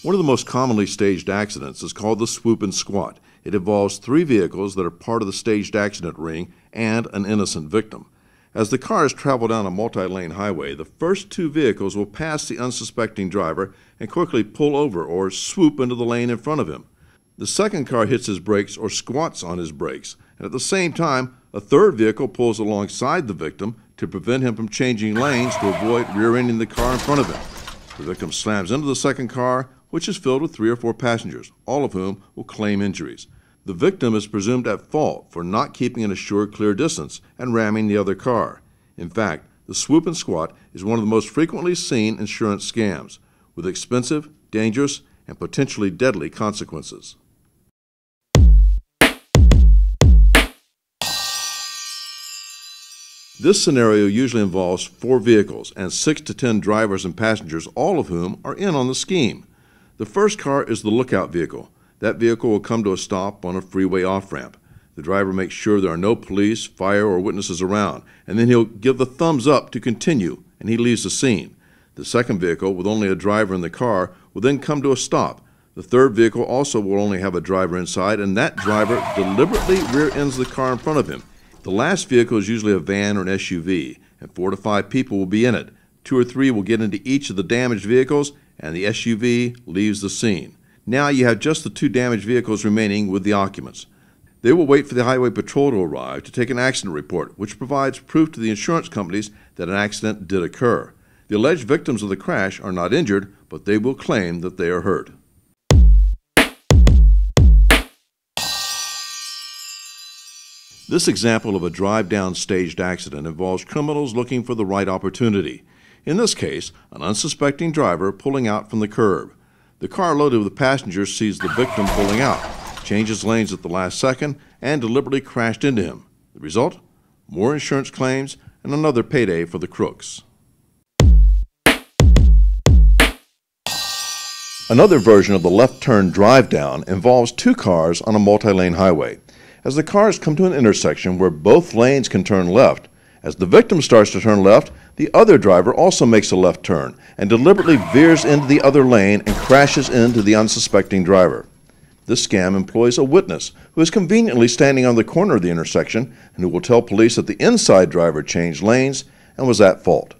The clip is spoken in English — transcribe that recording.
One of the most commonly staged accidents is called the swoop and squat. It involves three vehicles that are part of the staged accident ring and an innocent victim. As the cars travel down a multi-lane highway, the first two vehicles will pass the unsuspecting driver and quickly pull over or swoop into the lane in front of him. The second car hits his brakes or squats on his brakes, and at the same time, a third vehicle pulls alongside the victim to prevent him from changing lanes to avoid rear-ending the car in front of him. The victim slams into the second car, which is filled with 3 or 4 passengers, all of whom will claim injuries. The victim is presumed at fault for not keeping an assured clear distance and ramming the other car. In fact, the swoop and squat is one of the most frequently seen insurance scams, with expensive, dangerous, and potentially deadly consequences. This scenario usually involves 4 vehicles and 6 to 10 drivers and passengers, all of whom are in on the scheme. The first car is the lookout vehicle. That vehicle will come to a stop on a freeway off-ramp. The driver makes sure there are no police, fire, or witnesses around, and then he'll give the thumbs up to continue, and he leaves the scene. The second vehicle, with only a driver in the car, will then come to a stop. The third vehicle also will only have a driver inside, and that driver deliberately rear-ends the car in front of him. The last vehicle is usually a van or an SUV, and 4 to 5 people will be in it. 2 or 3 will get into each of the damaged vehicles, and the SUV leaves the scene. Now you have just the 2 damaged vehicles remaining with the occupants. They will wait for the highway patrol to arrive to take an accident report, which provides proof to the insurance companies that an accident did occur. The alleged victims of the crash are not injured, but they will claim that they are hurt. This example of a drive-down staged accident involves criminals looking for the right opportunity. In this case, an unsuspecting driver pulling out from the curb. The car loaded with passengers sees the victim pulling out, changes lanes at the last second, and deliberately crashed into him. The result? More insurance claims and another payday for the crooks. Another version of the left turn drive-down involves 2 cars on a multi-lane highway. As the cars come to an intersection where both lanes can turn left, as the victim starts to turn left, the other driver also makes a left turn and deliberately veers into the other lane and crashes into the unsuspecting driver. This scam employs a witness who is conveniently standing on the corner of the intersection and who will tell police that the inside driver changed lanes and was at fault.